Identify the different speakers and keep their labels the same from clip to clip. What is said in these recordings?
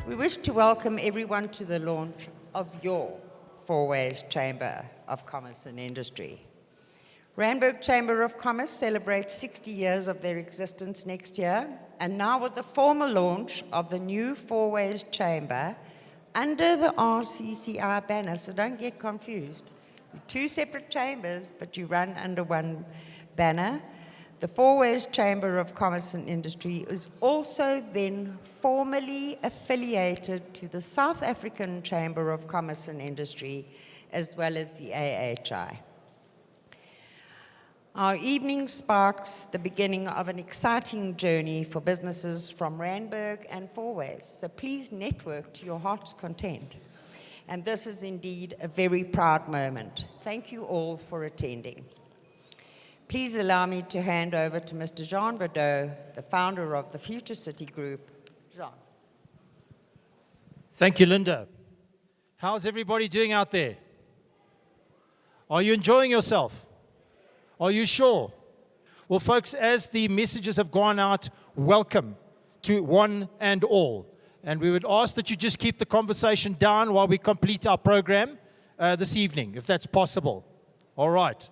Speaker 1: We wish to welcome everyone to the launch of your Fourways Chamber of Commerce and Industry. Randburg Chamber of Commerce celebrates 60 years of their existence next year, and now with the formal launch of the new Fourways Chamber under the FCCI banner, so don't get confused. You're two separate chambers, but you run under one banner. The Fourways Chamber of Commerce and Industry is also then formally affiliated to the South African Chamber of Commerce and Industry, as well as the AHI. Our evening sparks the beginning of an exciting journey for businesses from Randburg and Fourways, so please network to your heart's content. And this is indeed a very proud moment. Thank you all for attending. Please allow me to hand over to Mr. Jean Bordeaux, the founder of the Future City Group. Jean.
Speaker 2: Thank you, Linda. How's everybody doing out there? Are you enjoying yourself? Are you sure? Well, folks, as the messages have gone out, welcome to one and all. And we would ask that you just keep the conversation down while we complete our program this evening, if that's possible. All right.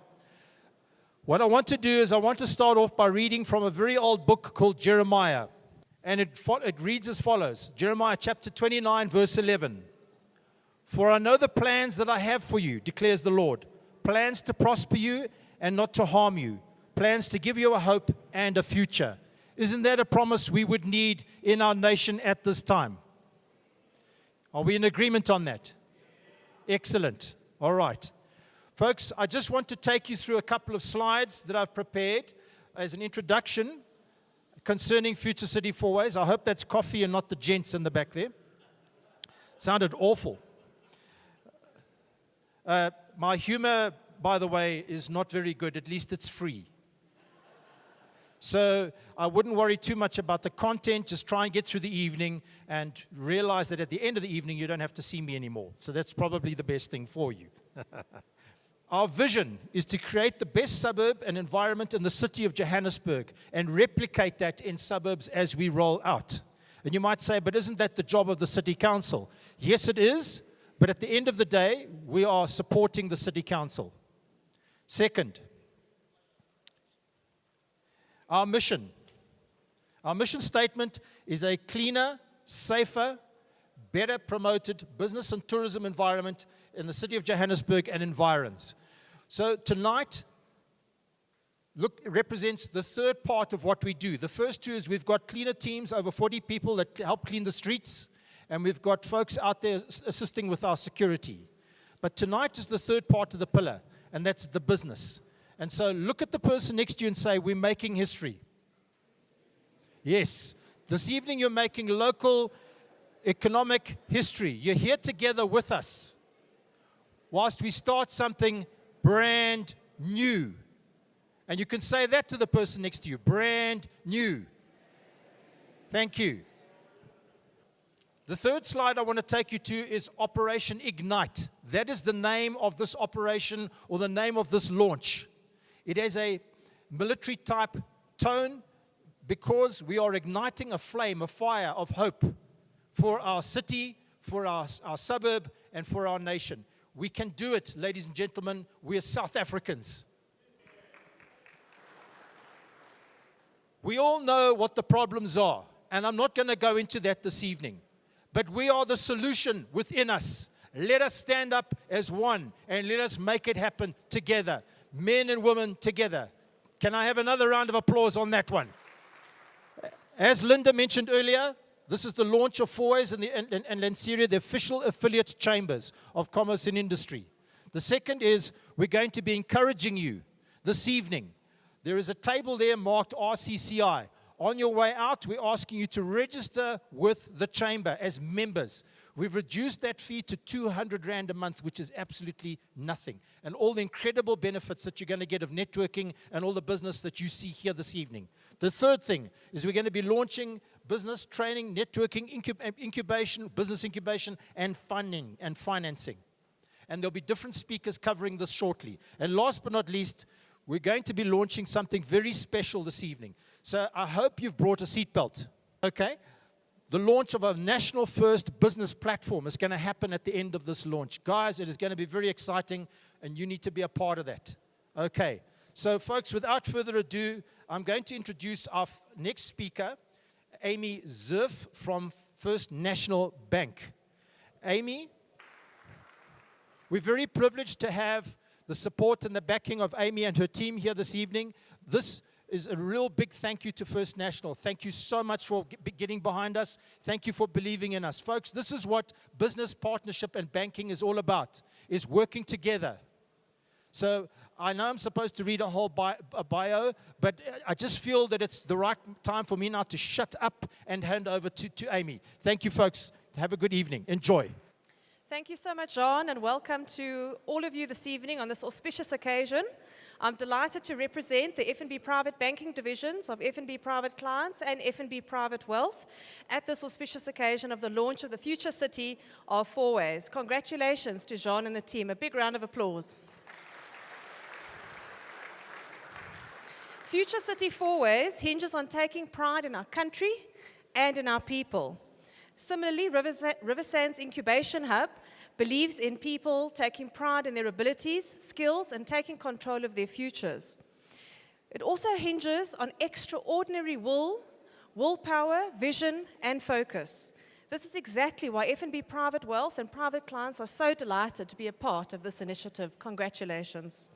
Speaker 2: What I want to do is I want to start off by reading from a very old book called Jeremiah. And it reads as follows. Jeremiah chapter 29, verse 11. For I know the plans that I have for you, declares the Lord. Plans to prosper you and not to harm you. Plans to give you a hope and a future. Isn't that a promise we would need in our nation at this time? Are we in agreement on that? Excellent. All right. Folks, I just want to take you through a couple of slides that I've prepared as an introduction concerning Future City Fourways. I hope that's coffee and not the gents in the back there. Sounded awful. My humor, by the way, is not very good. At least it's free. So I wouldn't worry too much about the content. Just try and get through the evening and realize that at the end of the evening, you don't have to see me anymore. So that's probably the best thing for you. Our vision is to create the best suburb and environment in the city of Johannesburg and replicate that in suburbs as we roll out. And you might say, but isn't that the job of the city council? Yes, it is. But at the end of the day, we are supporting the city council. Second, our mission. Our mission statement is a cleaner, safer, better promoted business and tourism environment in the city of Johannesburg and environs. So tonight represents the third part of what we do. The first two is we've got cleaner teams, over 40 people that help clean the streets, and we've got folks out there assisting with our security. But tonight is the third part of the pillar, and that's the business. And so look at the person next to you and say, we're making history. Yes, this evening you're making local economic history. You're here together with us whilst we start something brand new. And you can say that to the person next to you, brand new. Thank you. The third slide I want to take you to is Operation Ignite. That is the name of this operation or the name of this launch. It has a military type tone because we are igniting a flame, a fire of hope for our city, for our suburb, and for our nation. We can do it, ladies and gentlemen. We are South Africans. We all know what the problems are, and I'm not going to go into that this evening. But we are the solution within us. Let us stand up as one, and let us make it happen together. Men and women together. Can I have another round of applause on that one? As Linda mentioned earlier, this is the launch of Fourways and Lanseria, the official affiliate chambers of commerce and industry. The second is we're going to be encouraging you this evening. There is a table there marked RCCI. On your way out, we're asking you to register with the chamber as members. We've reduced that fee to 200 Rand a month, which is absolutely nothing. And all the incredible benefits that you're going to get of networking and all the business that you see here this evening. The third thing is we're going to be launching business training, networking, incubation, business incubation, and funding and financing. And there'll be different speakers covering this shortly. And last but not least, we're going to be launching something very special this evening. So I hope you've brought a seatbelt, okay? The launch of a national first business platform is going to happen at the end of this launch. Guys, it is going to be very exciting, and you need to be a part of that. Okay, so folks, without further ado, I'm going to introduce our next speaker, Amy Zerf from First National Bank. Amy, we're very privileged to have the support and the backing of Amy and her team here this evening. This is a real big thank you to First National. Thank you so much for getting behind us. Thank you for believing in us. Folks, this is what business partnership and banking is all about, is working together. So I know I'm supposed to read a whole bio, but I just feel that it's the right time for me now to shut up and hand over to Amy. Thank you, folks. Have a good evening. Enjoy.
Speaker 3: Thank you so much, John, and welcome to all of you this evening on this auspicious occasion. I'm delighted to represent the F&B Private Banking divisions of F&B Private Clients and F&B Private Wealth at this auspicious occasion of the launch of the future city of Fourways. Congratulations to John and the team. A big round of applause. Future City Fourways hinges on taking pride in our country and in our people. Similarly, Riversands Incubation Hub believes in people taking pride in their abilities, skills, and taking control of their futures. It also hinges on extraordinary willpower, vision, and focus. This is exactly why F&B Private Wealth and Private Clients are so delighted to be a part of this initiative. Congratulations.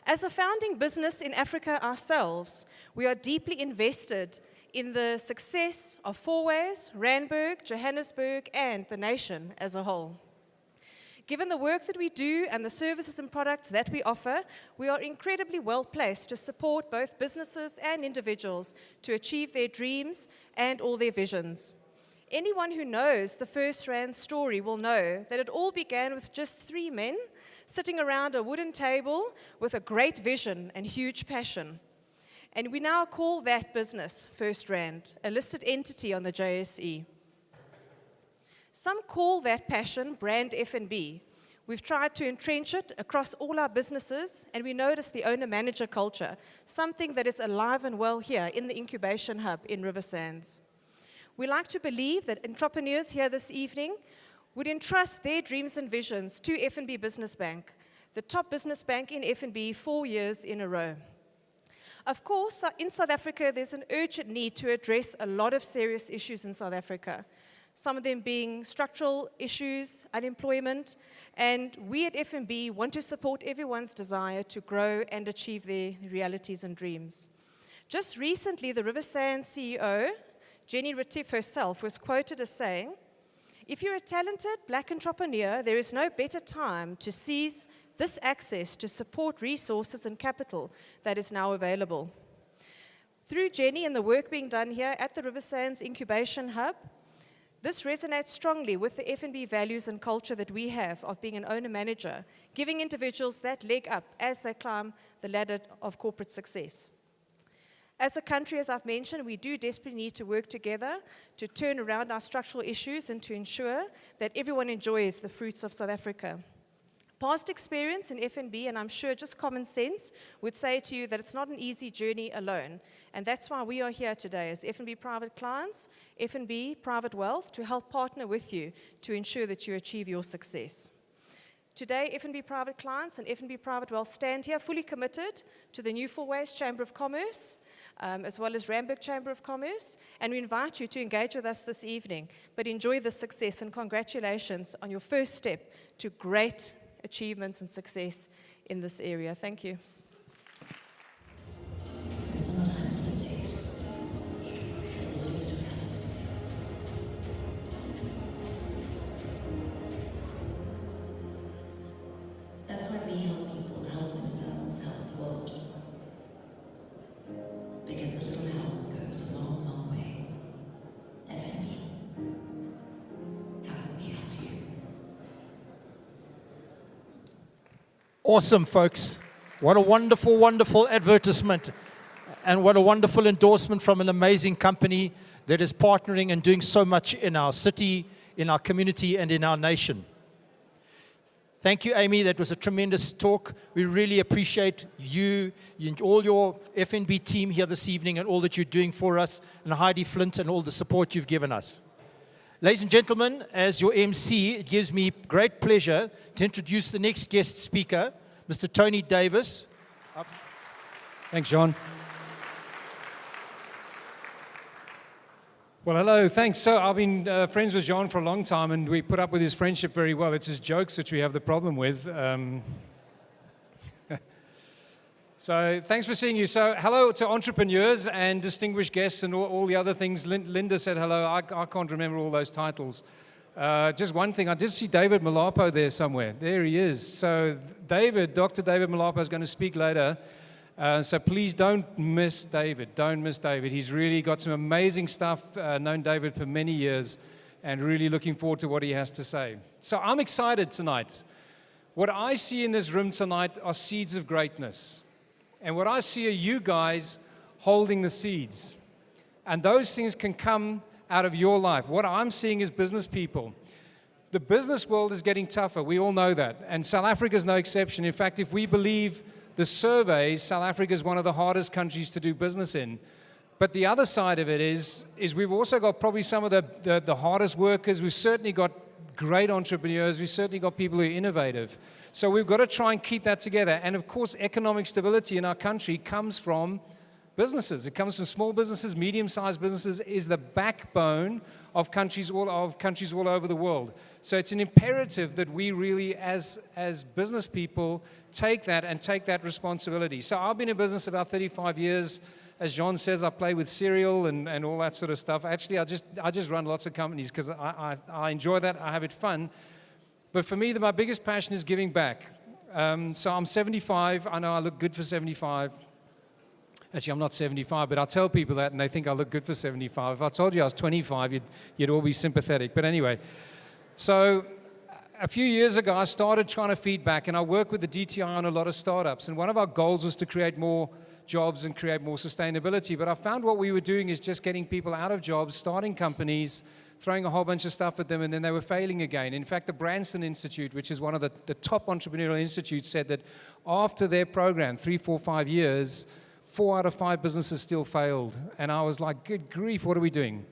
Speaker 3: As a founding business in Africa ourselves, we are deeply invested in the success of Fourways, Randburg, Johannesburg, and the nation as a whole. Given the work that we do and the services and products that we offer, we are incredibly well placed to support both businesses and individuals to achieve their dreams and all their visions. Anyone who knows the First Rand story will know that it all began with just 3 men sitting around a wooden table with a great vision and huge passion. And we now call that business First Rand, a listed entity on the JSE. Some call that passion brand F&B. We've tried to entrench it across all our businesses, and we notice the owner-manager culture, something that is alive and well here in the incubation hub in Riversands. We like to believe that entrepreneurs here this evening would entrust their dreams and visions to F&B Business Bank, the top business bank in F&B 4 years in a row. Of course, in South Africa, there's an urgent need to address a lot of serious issues in South Africa, some of them being structural issues, unemployment, and we at F&B want to support everyone's desire to grow and achieve their realities and dreams. Just recently, the Riversands CEO, Jenny Retief herself, was quoted as saying, "If you're a talented black entrepreneur, there is no better time to seize this access to support resources and capital that is now available." Through Jenny and the work being done here at the Riversands Incubation Hub, this resonates strongly with the F&B values and culture that we have of being an owner-manager, giving individuals that leg up as they climb the ladder of corporate success. As a country, as I've mentioned, we do desperately need to work together to turn around our structural issues and to ensure that everyone enjoys the fruits of South Africa. Past experience in F&B, and I'm sure just common sense, would say to you that it's not an easy journey alone. And that's why we are here today as F&B Private Clients, F&B Private Wealth, to help partner with you to ensure that you achieve your success. Today, F&B Private Clients and F&B Private Wealth stand here fully committed to the new Fourways Chamber of Commerce, as well as Randburg Chamber of Commerce, and we invite you to engage with us this evening. But enjoy the success and congratulations on your first step to great achievements and success in this area. Thank you.
Speaker 4: Sometimes it takes a little bit of help. That's why we help people help themselves, help the world. Because a little help goes a long, long way. F&B, how can we help you?
Speaker 2: Awesome, folks. What a wonderful, wonderful advertisement. And what a wonderful endorsement from an amazing company that is partnering and doing so much in our city, in our community, and in our nation. Thank you, Amy. That was a tremendous talk. We really appreciate you and all your F&B team here this evening and all that you're doing for us, and Heidi Flint and all the support you've given us. Ladies and gentlemen, as your MC, it gives me great pleasure to introduce the next guest speaker, Mr. Tony Davis.
Speaker 5: Thanks, John. Well, hello, thanks. So I've been friends with John for a long time, and we put up with his friendship very well. It's his jokes which we have the problem with. So thanks for seeing you. So hello to entrepreneurs and distinguished guests and all the other things. Linda said hello. I can't remember all those titles. Just one thing, I did see David Malapo there somewhere. There he is. So Dr. David Malapo is going to speak later. So please don't miss David. Don't miss David. He's really got some amazing stuff. Known David for many years and really looking forward to what he has to say. So I'm excited tonight. What I see in this room tonight are seeds of greatness. And what I see are you guys holding the seeds. And those things can come out of your life. What I'm seeing is business people. The business world is getting tougher. We all know that. And South Africa is no exception. In fact, if we believe the surveys, South Africa is one of the hardest countries to do business in. But the other side of it is we've also got probably some of the hardest workers. We've certainly got great entrepreneurs. We've certainly got people who are innovative. So we've got to try and keep that together. And of course, economic stability in our country comes from businesses. It comes from small businesses, medium-sized businesses, is the backbone of countries all over the world. So it's an imperative that we really, as business people, take that responsibility. So I've been in business about 35 years. As John says, I play with cereal and all that sort of stuff. Actually, I just run lots of companies because I enjoy that. I have it fun. But for me, my biggest passion is giving back. So I'm 75. I know I look good for 75. Actually, I'm not 75, but I tell people that, and they think I look good for 75. If I told you I was 25, you'd all be sympathetic. But anyway, so a few years ago, I started trying to feed back, and I work with the DTI on a lot of startups. And one of our goals was to create more jobs and create more sustainability. But I found what we were doing is just getting people out of jobs, starting companies, throwing a whole bunch of stuff at them, and then they were failing again. In fact, the Branson Institute, which is one of the top entrepreneurial institutes, said that after their program, 3, 4, 5 years, 4 out of 5 businesses still failed. And I was like, good grief, what are we doing?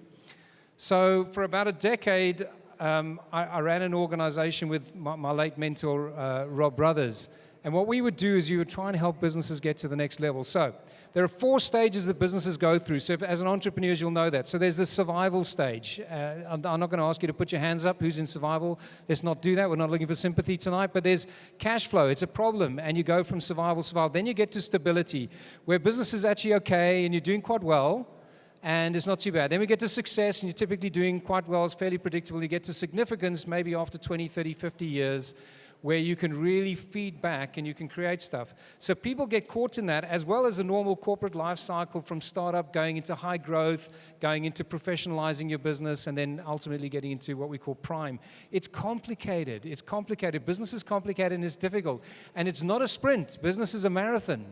Speaker 5: So for about a decade, I ran an organization with my late mentor, Rob Brothers. And what we would do is we would try and help businesses get to the next level. So there are 4 stages that businesses go through. So as an entrepreneur, you'll know that. So there's the survival stage. I'm not going to ask you to put your hands up. Who's in survival? Let's not do that. We're not looking for sympathy tonight. But there's cash flow. It's a problem. And you go from survival. Then you get to stability, where business is actually okay and you're doing quite well. And it's not too bad. Then we get to success, and you're typically doing quite well. It's fairly predictable. You get to significance maybe after 20, 30, 50 years, where you can really feed back and you can create stuff. So people get caught in that, as well as the normal corporate life cycle from startup, going into high growth, going into professionalizing your business, and then ultimately getting into what we call prime. It's complicated. It's complicated. Business is complicated and it's difficult. And it's not a sprint. Business is a marathon.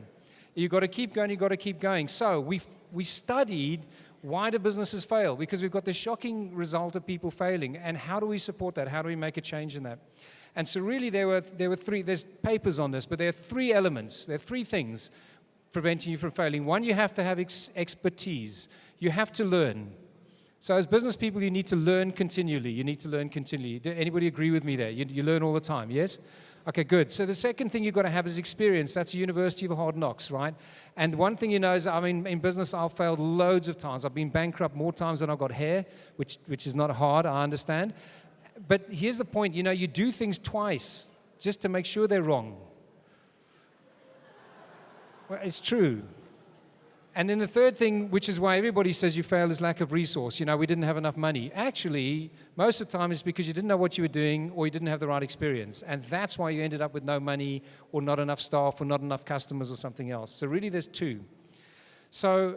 Speaker 5: You've got to keep going. You've got to keep going. So we studied why do businesses fail? Because we've got this shocking result of people failing. And how do we support that? How do we make a change in that? And so really there were 3, there's papers on this, but there are 3 elements. There are 3 things preventing you from failing. One, you have to have expertise. You have to learn. So as business people, you need to learn continually. You need to learn continually. Anybody agree with me there? You learn all the time, yes? Okay, good. So the second thing you've got to have is experience. That's a university of hard knocks, right? And one thing you know is, I mean, in business, I've failed loads of times. I've been bankrupt more times than I've got hair, which is not hard, I understand. But here's the point, you do things twice just to make sure they're wrong. Well, it's true. And then the third thing, which is why everybody says you fail, is lack of resource. We didn't have enough money. Actually, most of the time it's because you didn't know what you were doing or you didn't have the right experience. And that's why you ended up with no money or not enough staff or not enough customers or something else. So really there's 2. So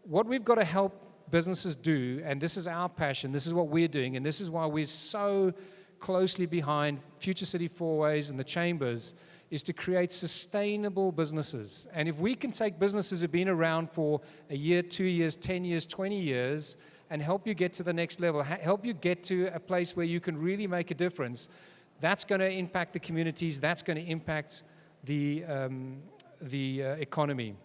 Speaker 5: what we've got to help businesses do, and this is our passion, this is what we're doing, and this is why we're so closely behind Future City Fourways and the chambers, is to create sustainable businesses. And if we can take businesses that have been around for a year, 2 years, 10 years, 20 years, and help you get to the next level, help you get to a place where you can really make a difference, that's going to impact the communities, that's going to impact the economy.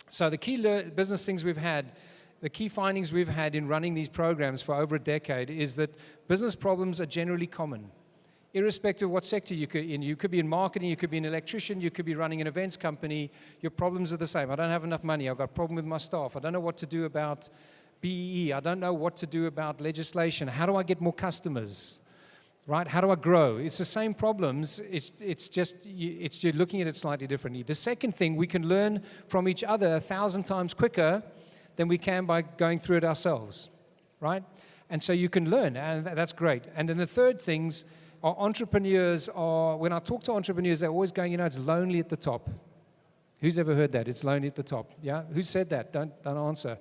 Speaker 5: So the key business things we've had the key findings we've had in running these programs for over a decade is that business problems are generally common. Irrespective of what sector you could be in marketing, you could be an electrician, you could be running an events company, your problems are the same. I don't have enough money, I've got a problem with my staff, I don't know what to do about BEE, I don't know what to do about legislation, how do I get more customers, right? How do I grow? It's the same problems, it's just you're looking at it slightly differently. The second thing, we can learn from each other 1,000 times quicker than we can by going through it ourselves, right? And so you can learn, and that's great. And then the third things, our entrepreneurs are, when I talk to entrepreneurs, they're always going, it's lonely at the top. Who's ever heard that? It's lonely at the top. Yeah? Who said that? Don't answer.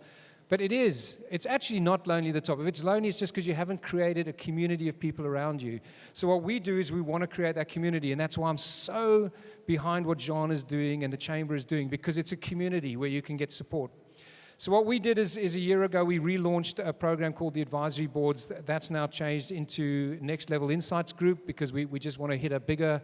Speaker 5: But it is. It's actually not lonely at the top. If it's lonely, it's just because you haven't created a community of people around you. So what we do is we want to create that community, and that's why I'm so behind what Jean is doing and the Chamber is doing, because it's a community where you can get support. So what we did is a year ago, we relaunched a program called the Advisory Boards. That's now changed into Next Level Insights Group, because we just want to hit a bigger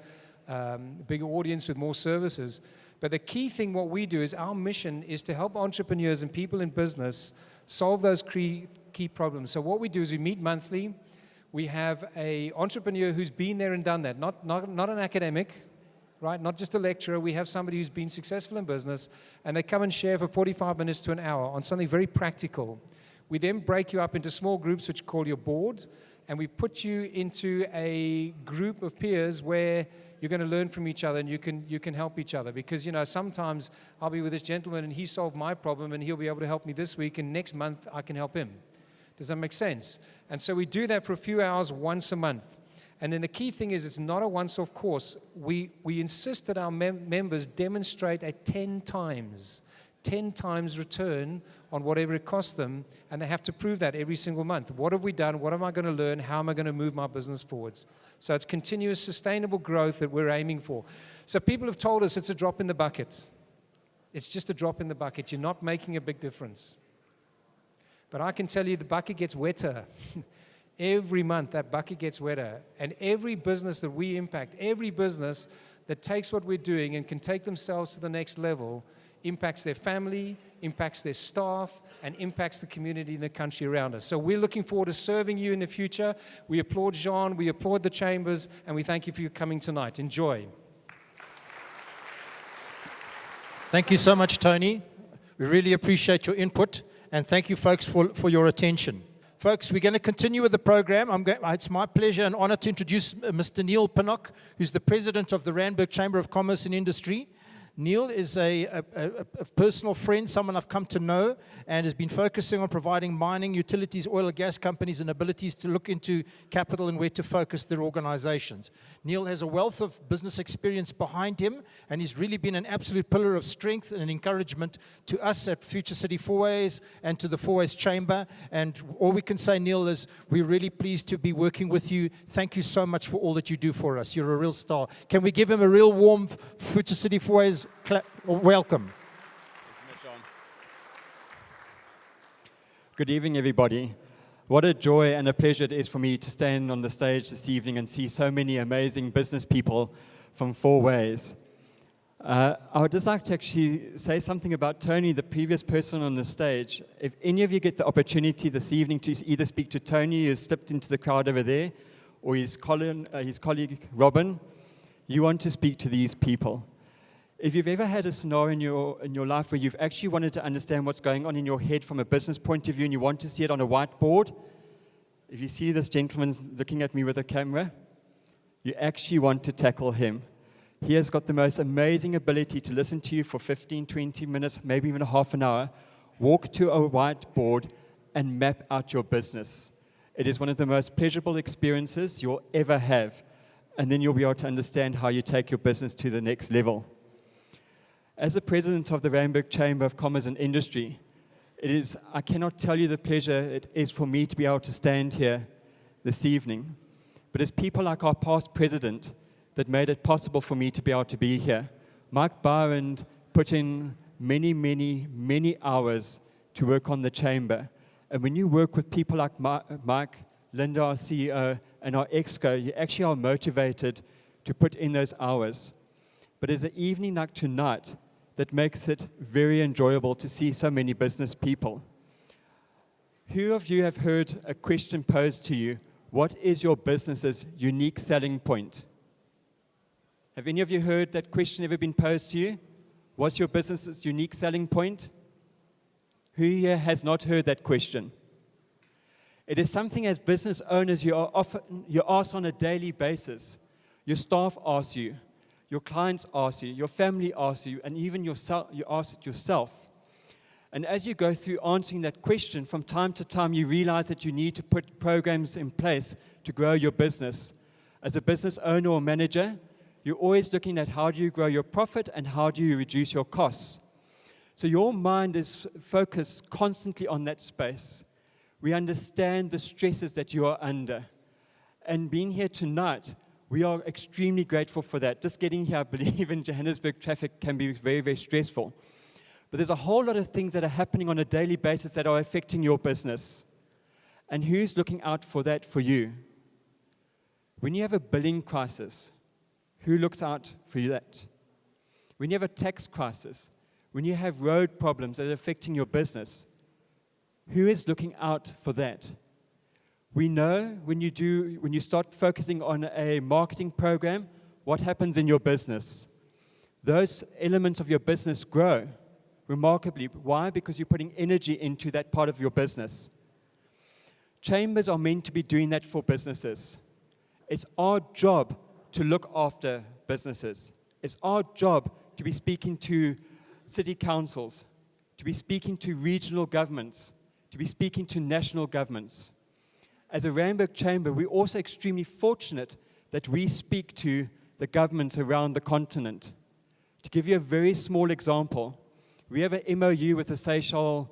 Speaker 5: audience with more services. But the key thing, what we do is our mission is to help entrepreneurs and people in business solve those key problems. So what we do is we meet monthly. We have an entrepreneur who's been there and done that, not an academic, right? Not just a lecturer. We have somebody who's been successful in business, and they come and share for 45 minutes to an hour on something very practical. We then break you up into small groups, which we call your board, and we put you into a group of peers where you're going to learn from each other, and you can help each other. Because, sometimes I'll be with this gentleman, and he solved my problem, and he'll be able to help me this week, and next month I can help him. Does that make sense? And so we do that for a few hours once a month. And then the key thing is, it's not a once-off course. We insist that our members demonstrate a 10 times return on whatever it costs them, and they have to prove that every single month. What have we done? What am I going to learn? How am I going to move my business forwards? So it's continuous, sustainable growth that we're aiming for. So people have told us it's a drop in the bucket. It's just a drop in the bucket. You're not making a big difference. But I can tell you the bucket gets wetter. Every month, that bucket gets wetter. And every business that we impact, every business that takes what we're doing and can take themselves to the next level, impacts their family, impacts their staff, and impacts the community and the country around us. So we're looking forward to serving you in the future. We applaud Jean, we applaud the Chambers, and we thank you for your coming tonight. Enjoy.
Speaker 2: Thank you so much, Tony. We really appreciate your input, and thank you, folks, for your attention. Folks, we're going to continue with the program. It's my pleasure and honor to introduce Mr. Neil Pinnock, who's the president of the Randburg Chamber of Commerce and Industry. Neil is a personal friend, someone I've come to know, and has been focusing on providing mining, utilities, oil and gas companies and abilities to look into capital and where to focus their organizations. Neil has a wealth of business experience behind him, and he's really been an absolute pillar of strength and encouragement to us at Future City Fourways and to the Fourways Chamber. And all we can say, Neil, is we're really pleased to be working with you. Thank you so much for all that you do for us. You're a real star. Can we give him a real warm Future City Fourways welcome?
Speaker 6: Good evening, everybody. What a joy and a pleasure it is for me to stand on the stage this evening and see so many amazing business people from Fourways. I would just like to actually say something about Tony, the previous person on the stage. If any of you get the opportunity this evening to either speak to Tony, who's slipped into the crowd over there, or his colleague Robin, you want to speak to these people. If you've ever had a scenario in your life where you've actually wanted to understand what's going on in your head from a business point of view and you want to see it on a whiteboard, if you see this gentleman looking at me with a camera, you actually want to tackle him. He has got the most amazing ability to listen to you for 15, 20 minutes, maybe even a half an hour, walk to a whiteboard and map out your business. It is one of the most pleasurable experiences you'll ever have, and then you'll be able to understand how you take your business to the next level. As the president of the Randburg Chamber of Commerce and Industry, I cannot tell you the pleasure it is for me to be able to stand here this evening. But it's people like our past president that made it possible for me to be able to be here. Mike Byron put in many, many, many hours to work on the chamber. And when you work with people like Mike, Linda, our CEO, and our exco, you actually are motivated to put in those hours. But there's an evening like tonight that makes it very enjoyable to see so many business people. Who of you have heard a question posed to you, what is your business's unique selling point? Have any of you heard that question ever been posed to you? What's your business's unique selling point? Who here has not heard that question? It is something as business owners you're asked on a daily basis. Your staff asks you, your clients ask you, your family asks you, and even yourself, you ask it yourself. And as you go through answering that question, from time to time you realize that you need to put programs in place to grow your business. As a business owner or manager, you're always looking at how do you grow your profit and how do you reduce your costs. So your mind is focused constantly on that space. We understand the stresses that you are under. And being here tonight, we are extremely grateful for that. Just getting here, I believe, in Johannesburg traffic can be very, very stressful. But there's a whole lot of things that are happening on a daily basis that are affecting your business. And who's looking out for that for you? When you have a billing crisis, who looks out for you that? When you have a tax crisis, when you have road problems that are affecting your business, who is looking out for that? We know when you start focusing on a marketing program, what happens in your business? Those elements of your business grow remarkably. Why? Because you're putting energy into that part of your business. Chambers are meant to be doing that for businesses. It's our job to look after businesses. It's our job to be speaking to city councils, to be speaking to regional governments, to be speaking to national governments. As a Randburg Chamber, we're also extremely fortunate that we speak to the governments around the continent. To give you a very small example, we have an MOU with the Seychelles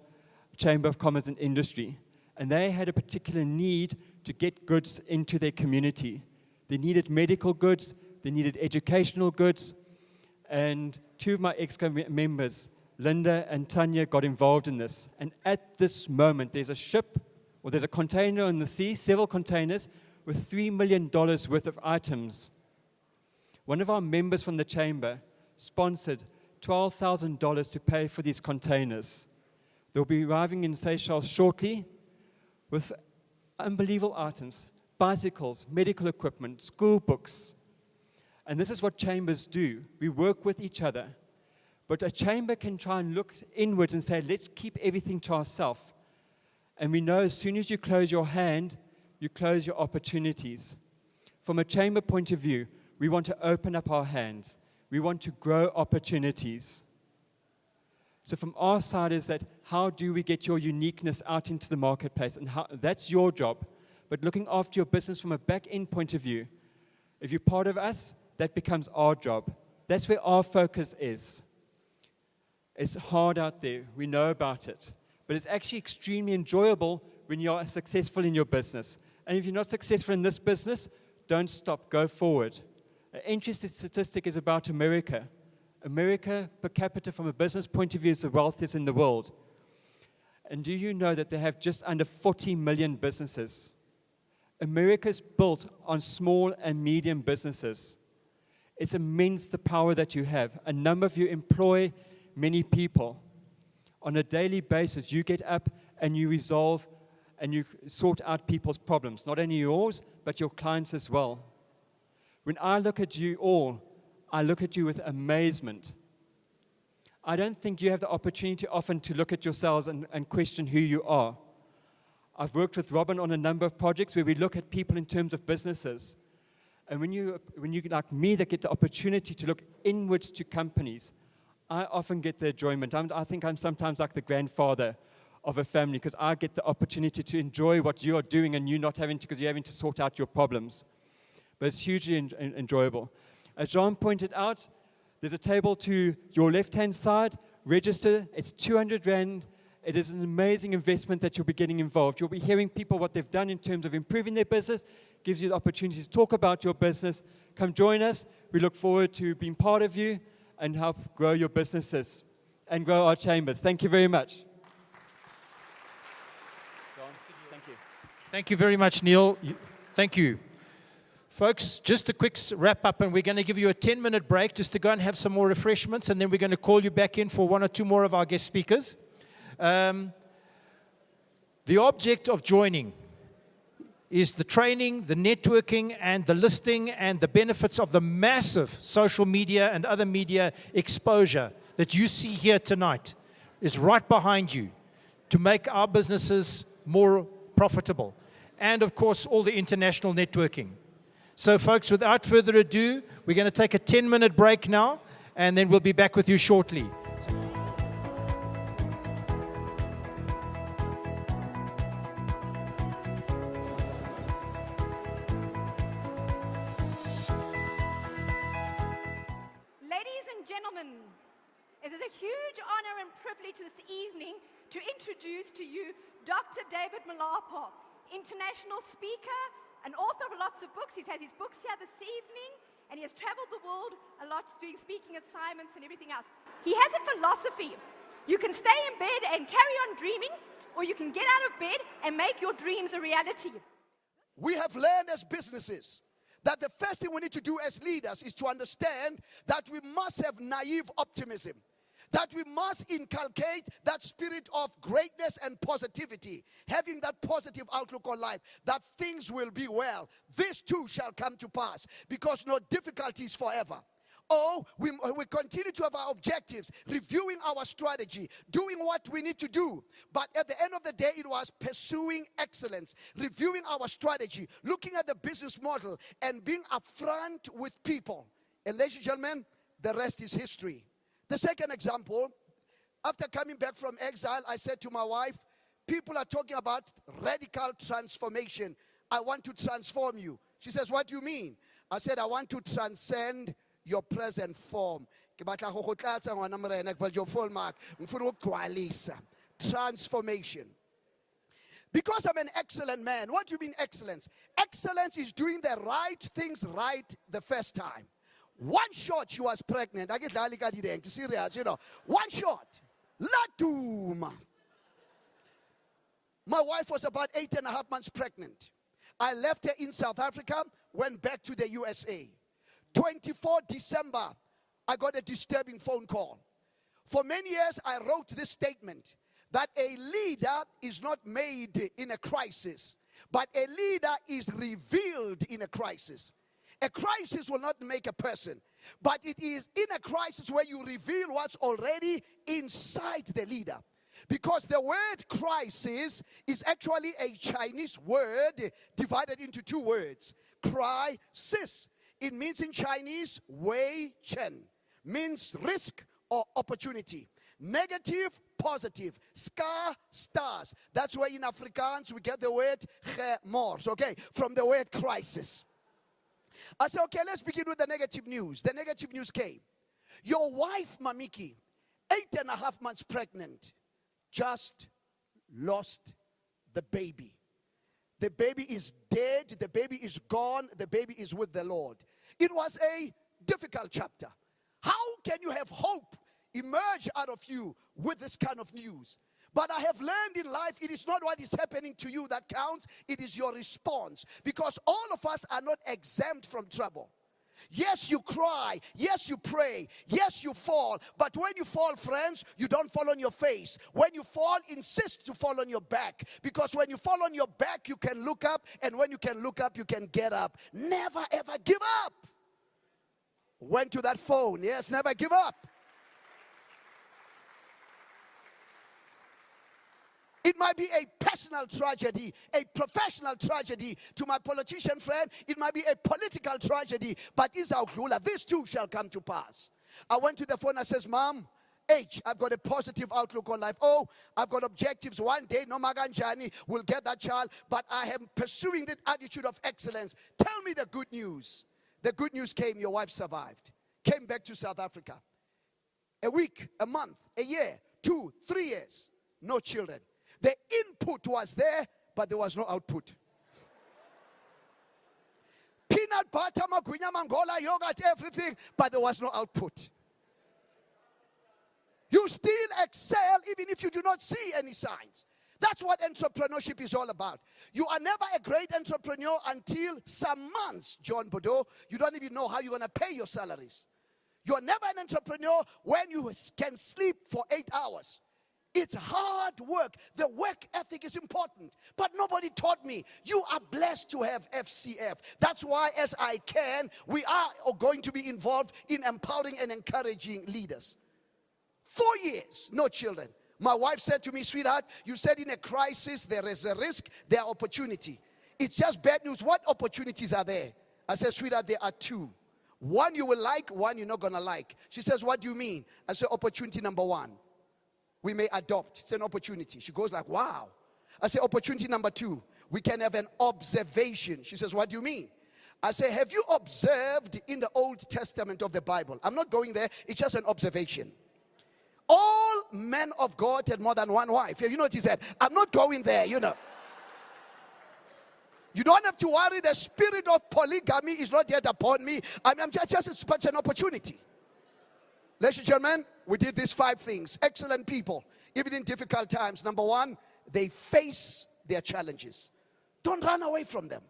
Speaker 6: Chamber of Commerce and Industry, and they had a particular need to get goods into their community. They needed medical goods, they needed educational goods, and two of my ex-members, Linda and Tanya, got involved in this. And at this moment, there's a ship, or there's a container on the sea, several containers, with $3 million worth of items. One of our members from the chamber sponsored $12,000 to pay for these containers. They'll be arriving in Seychelles shortly with unbelievable items, bicycles, medical equipment, school books. And this is what chambers do. We work with each other. But a chamber can try and look inwards and say, let's keep everything to ourselves. And we know as soon as you close your hand, you close your opportunities. From a chamber point of view, we want to open up our hands. We want to grow opportunities. So from our side is that how do we get your uniqueness out into the marketplace? And that's your job. But looking after your business from a back-end point of view, if you're part of us, that becomes our job. That's where our focus is. It's hard out there. We know about it. But it's actually extremely enjoyable when you are successful in your business. And if you're not successful in this business, don't stop. Go forward. An interesting statistic is about America. America, per capita, from a business point of view, is the wealthiest in the world. And do you know that they have just under 40 million businesses? America is built on small and medium businesses. It's immense the power that you have. A number of you employ many people. On a daily basis, you get up and you resolve and you sort out people's problems, not only yours, but your clients as well. When I look at you all, I look at you with amazement. I don't think you have the opportunity often to look at yourselves and question who you are. I've worked with Robin on a number of projects where we look at people in terms of businesses. And when you like me, that get the opportunity to look inwards to companies, I often get the enjoyment. I think I'm sometimes like the grandfather of a family because I get the opportunity to enjoy what you are doing and you not having to, because you're having to sort out your problems. But it's hugely enjoyable. As John pointed out, there's a table to your left-hand side. Register. It's 200 Rand. It is an amazing investment that you'll be getting involved. You'll be hearing people what they've done in terms of improving their business. Gives you the opportunity to talk about your business. Come join us. We look forward to being part of you and help grow your businesses and grow our chambers. Thank you very much. John, thank you.
Speaker 2: Thank you very much, Neil. Thank you. Folks, just a quick wrap up, and we're going to give you a 10-minute break just to go and have some more refreshments, and then we're going to call you back in for one or two more of our guest speakers. Just a quick wrap up, and we're going to give you a 10-minute break just to go and have some more refreshments, and then we're going to call you back in for one or two more of our guest speakers. Just a quick wrap up, and we're going to give you a 10-minute break just to go and have some more refreshments, and then we're going to call you back in for one or two more of our guest speakers. The object of joining is the training, the networking, and the listing and the benefits of the massive social media and other media exposure that you see here tonight is right behind you to make our businesses more profitable. And of course, all the international networking. So folks, without further ado, we're going to take a 10-minute break now, and then we'll be back with you shortly.
Speaker 7: Ladies and gentlemen, it is a huge honor and privilege this evening to introduce to you Dr. David Malapa, international speaker, an author of lots of books. He has his books here this evening, and he has traveled the world a lot doing speaking assignments and everything else. He has a philosophy. You can stay in bed and carry on dreaming, or you can get out of bed and make your dreams a reality.
Speaker 8: We have learned as businesses that the first thing we need to do as leaders is to understand that we must have naive optimism, that we must inculcate that spirit of greatness and positivity, having that positive outlook on life, that things will be well. This too shall come to pass, because no difficulty is forever. Oh, we continue to have our objectives, reviewing our strategy, doing what we need to do. But at the end of the day, it was pursuing excellence, reviewing our strategy, looking at the business model, and being upfront with people. And ladies and gentlemen, the rest is history. The second example, after coming back from exile, I said to my wife, people are talking about radical transformation. I want to transform you. She says, what do you mean? I said, I want to transcend your present form. Transformation. Because I'm an excellent man. What do you mean excellence? Excellence is doing the right things right the first time. One shot, she was pregnant. I get serious, you know. One shot. Laduma. My wife was about 8.5 months pregnant. I left her in South Africa, went back to the USA. 24 December, I got a disturbing phone call. For many years, I wrote this statement that a leader is not made in a crisis, but a leader is revealed in a crisis. A crisis will not make a person, but it is in a crisis where you reveal what's already inside the leader. Because the word crisis is actually a Chinese word divided into two words. Crisis. It means in Chinese, wei chen, means risk or opportunity. Negative, positive. Scar, stars. That's why in Afrikaans we get the word gemors, okay, from the word crisis. I said, okay, let's begin with the negative news. The negative news came. Your wife, Mamiki, 8.5 months pregnant, just lost the baby. The baby is dead. The baby is gone. The baby is with the Lord. It was a difficult chapter. How can you have hope emerge out of you with this kind of news? But I have learned in life, it is not what is happening to you that counts, it is your response. Because all of us are not exempt from trouble. Yes, you cry. Yes, you pray. Yes, you fall. But when you fall, friends, you don't fall on your face. When you fall, insist to fall on your back. Because when you fall on your back, you can look up. And when you can look up, you can get up. Never, ever give up. Went to that phone. Yes, never give up. It might be a personal tragedy, a professional tragedy. To my politician friend, it might be a political tragedy, but this too shall come to pass. I went to the phone and says, Mom, I've got a positive outlook on life. Oh, I've got objectives. One day, no maganjani will get that child, but I am pursuing that attitude of excellence. Tell me the good news. The good news came, your wife survived. Came back to South Africa. A week, a month, a year, 2, 3 years, no children. The input was there, but there was no output. Peanut butter, magwinya, mangola, yogurt, everything, but there was no output. You still excel even if you do not see any signs. That's what entrepreneurship is all about. You are never a great entrepreneur until some months, John Bordeaux, you don't even know how you're going to pay your salaries. You are never an entrepreneur when you can sleep for 8 hours. It's hard work. The work ethic is important. But nobody taught me. You are blessed to have FCF. That's why, as I can, we are going to be involved in empowering and encouraging leaders. 4 years, no children. My wife said to me, sweetheart, you said in a crisis there is a risk, there are opportunity. It's just bad news. What opportunities are there? I said, sweetheart, there are two. One you will like, one you're not going to like. She says, what do you mean? I said, opportunity number one, we may adopt. It's an opportunity. She goes like, wow. I say, opportunity number two, we can have an observation. She says, what do you mean? I say, have you observed in the Old Testament of the Bible? I'm not going there. It's just an observation. All men of God had more than one wife. You know what he said? I'm not going there, you know. You don't have to worry. The spirit of polygamy is not yet upon me. I'm just it's such an opportunity. Ladies and gentlemen, we did these 5 things. Excellent people, even in difficult times. Number one, they face their challenges. Don't run away from them.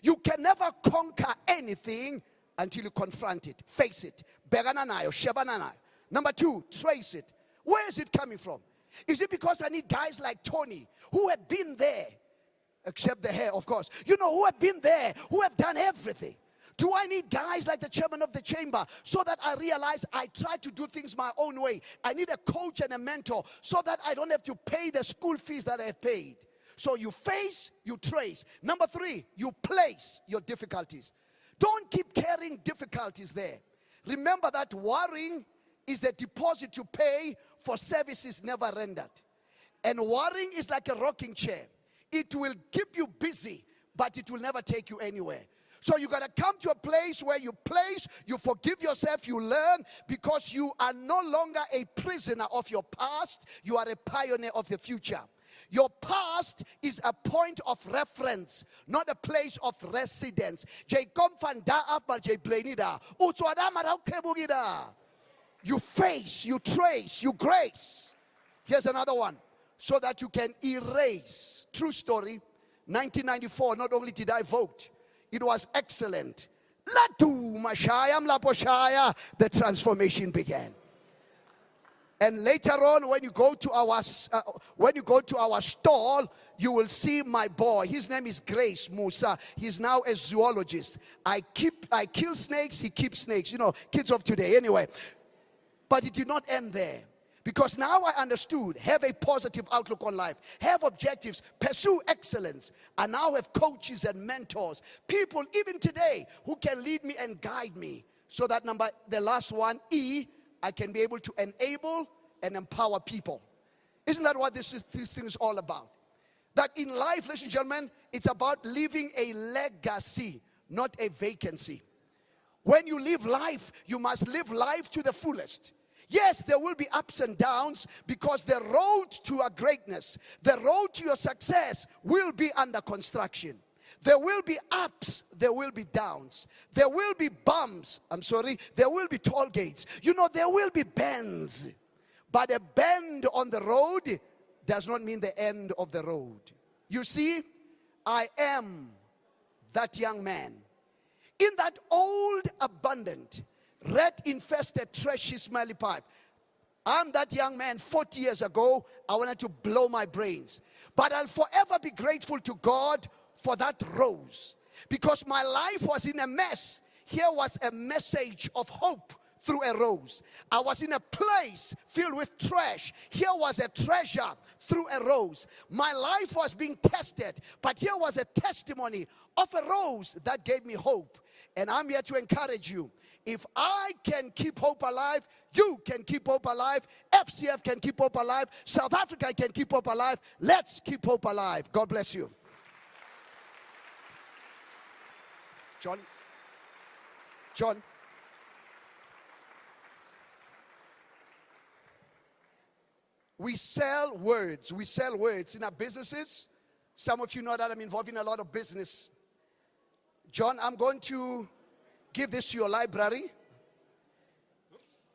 Speaker 8: You can never conquer anything until you confront it. Face it. Number two, trace it. Where is it coming from? Is it because I need guys like Tony who had been there? Except the hair, of course. You know, who have been there, who have done everything. Do I need guys like the chairman of the chamber so that I realize I try to do things my own way? I need a coach and a mentor so that I don't have to pay the school fees that I have paid. So you face, you trace. Number 3, you place your difficulties. Don't keep carrying difficulties there. Remember that worrying is the deposit you pay for services never rendered. And worrying is like a rocking chair. It will keep you busy, but it will never take you anywhere. So you got to come to a place where you place, you forgive yourself, you learn, because you are no longer a prisoner of your past. You are a pioneer of the future. Your past is a point of reference, not a place of residence. You face, you trace, you grace. Here's another one. So that you can erase. True story. 1994, not only did I vote, it was excellent. Latu Mashayam Laposhaya, the transformation began. And later on, when you go to our stall, you will see my boy. His name is Grace Musa. He's now a zoologist. I kill snakes, he keeps snakes. You know, kids of today. Anyway, but it did not end there. Because now I understood, have a positive outlook on life, have objectives, pursue excellence. I now have coaches and mentors, people even today who can lead me and guide me. So that the last one, E, I can be able to enable and empower people. Isn't that what this thing is all about? That in life, ladies and gentlemen, it's about leaving a legacy, not a vacancy. When you live life, you must live life to the fullest. Yes, there will be ups and downs, because the road to your greatness, the road to your success will be under construction. There will be ups, there will be downs. There will be bumps, there will be toll gates. You know, there will be bends. But a bend on the road does not mean the end of the road. You see, I am that young man. In that old, abundant, rat-infested, trashy, smelly pipe. I'm that young man 40 years ago. I wanted to blow my brains. But I'll forever be grateful to God for that rose. Because my life was in a mess. Here was a message of hope through a rose. I was in a place filled with trash. Here was a treasure through a rose. My life was being tested. But here was a testimony of a rose that gave me hope. And I'm here to encourage you. If I can keep hope alive, you can keep hope alive. FCF can keep hope alive. South Africa can keep hope alive. Let's keep hope alive. God bless you. John. We sell words. We sell words in our businesses. Some of you know that I'm involved in a lot of business. John, I'm going to give this to your library.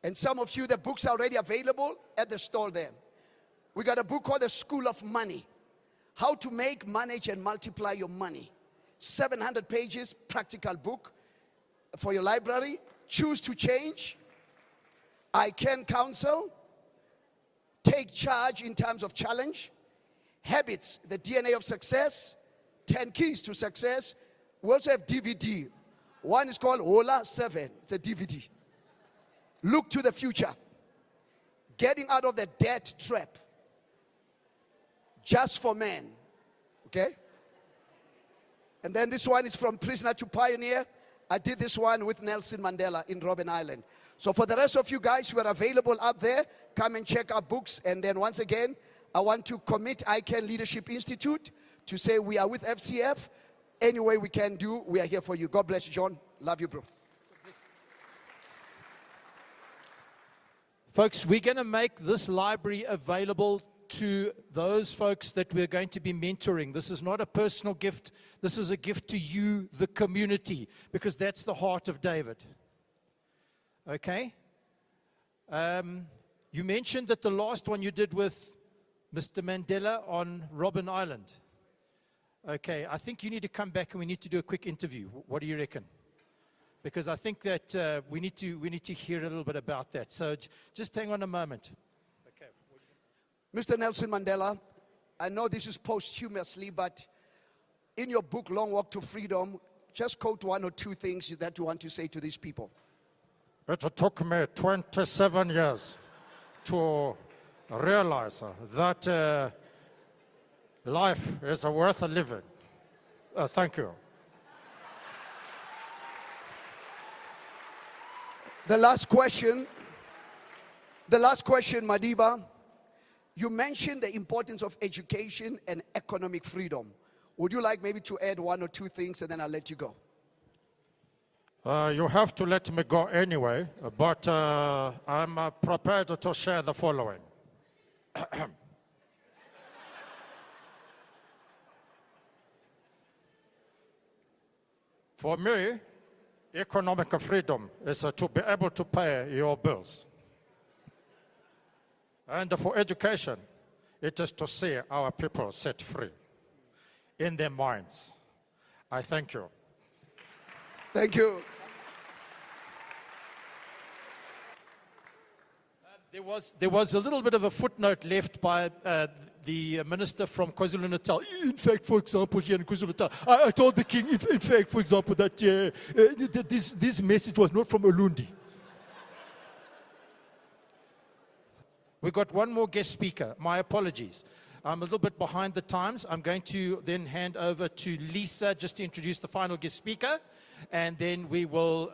Speaker 8: And some of you, the books are already available at the store there. We got a book called The School of Money. How to make, manage, and multiply your money. 700 pages, practical book for your library. Choose to change. I Can Counsel. Take charge in times of challenge. Habits, the DNA of success. 10 keys to success. We also have DVD. One is called Hola 7. It's a DVD. Look to the future. Getting out of the debt trap. Just for men. Okay? And then this one is From Prisoner to Pioneer. I did this one with Nelson Mandela in Robben Island. So for the rest of you guys who are available up there, come and check our books. And then once again, I want to commit ICANN Leadership Institute to say we are with FCF. Any way we can do, we are here for you. God bless you, John. Love you, bro.
Speaker 2: Folks, we're going to make this library available to those folks that we're going to be mentoring. This is not a personal gift. This is a gift to you, the community, because that's the heart of David. Okay? You mentioned that the last one you did with Mr. Mandela on Robben Island. Okay, I think you need to come back and we need to do a quick interview. What do you reckon? Because I think that we need to hear a little bit about that. So just hang on a moment. Okay.
Speaker 8: Mr. Nelson Mandela, I know this is posthumously, but in your book, Long Walk to Freedom, just quote one or two things that you want to say to these people.
Speaker 9: It took me 27 years to realize that life is worth living. Thank you.
Speaker 8: The last question, Madiba. You mentioned the importance of education and economic freedom. Would you like maybe to add one or two things and then I'll let you go?
Speaker 9: You have to let me go anyway, but I'm prepared to share the following. For me, economic freedom is to be able to pay your bills. And for education, it is to see our people set free in their minds. I thank you.
Speaker 8: Thank you.
Speaker 2: There was a little bit of a footnote left by the minister from KwaZulu-Natal. In fact, for example, here in KwaZulu-Natal, I told the king, in fact, for example, that this message was not from Ulundi. We got one more guest speaker. My apologies. I'm a little bit behind the times. I'm going to then hand over to Lisa just to introduce the final guest speaker, and then we will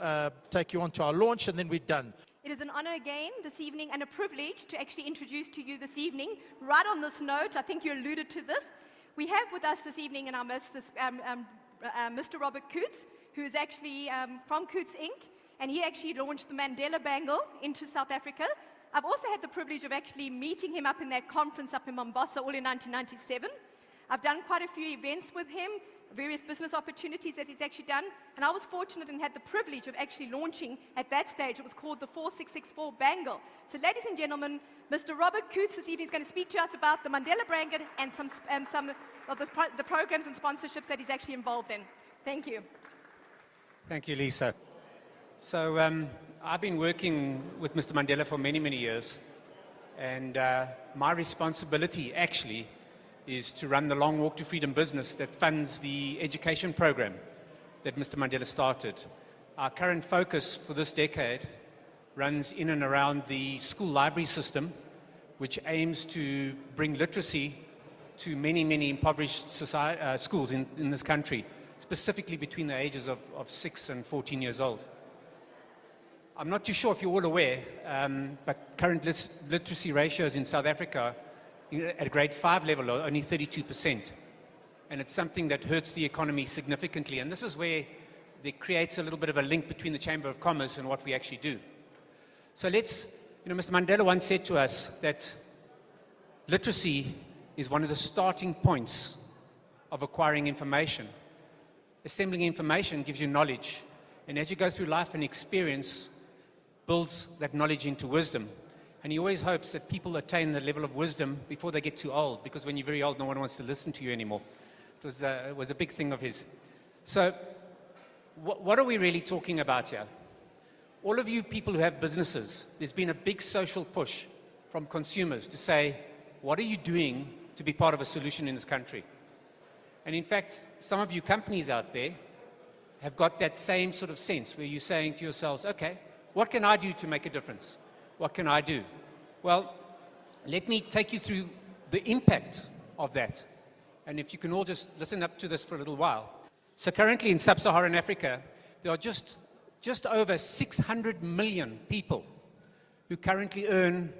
Speaker 2: take you on to our launch, and then we're done.
Speaker 7: It is an honor again this evening and a privilege to actually introduce to you this evening. Right on this note, I think you alluded to this. We have with us this evening in our midst Mr. Robert Coutts, who is actually from Coutts Inc., and he actually launched the Mandela Bangle into South Africa. I've also had the privilege of actually meeting him up in that conference up in Mombasa, all in 1997. I've done quite a few events with him, various business opportunities that he's actually done, and I was fortunate and had the privilege of actually launching at that stage. It was called the 4664 Bangle. So ladies and gentlemen, Mr. Robert Coutts this evening is going to speak to us about the Mandela Bangle and some of the programs and sponsorships that he's actually involved in. Thank you.
Speaker 10: Thank you, Lisa. So I've been working with Mr. Mandela for many, many years, and my responsibility actually is to run the Long Walk to Freedom business that funds the education program that Mr. Mandela started. Our current focus for this decade runs in and around the school library system, which aims to bring literacy to many, many impoverished schools in this country, specifically between the ages of 6 and 14 years old. I'm not too sure if you're all aware, but current literacy ratios in South Africa at grade 5 level are only 32%. And it's something that hurts the economy significantly. And this is where there creates a little bit of a link between the Chamber of Commerce and what we actually do. So Mr. Mandela once said to us that literacy is one of the starting points of acquiring information. Assembling information gives you knowledge. And as you go through life and experience, builds that knowledge into wisdom. And he always hopes that people attain the level of wisdom before they get too old, because when you're very old, no one wants to listen to you anymore. It was a big thing of his. So what are we really talking about here? All of you people who have businesses, there's been a big social push from consumers to say, what are you doing to be part of a solution in this country? And in fact, some of you companies out there have got that same sort of sense where you're saying to yourselves, okay, what can I do to make a difference? What can I do? Well, let me take you through the impact of that. And if you can all just listen up to this for a little while. So currently in sub-Saharan Africa, there are just over 600 million people who currently earn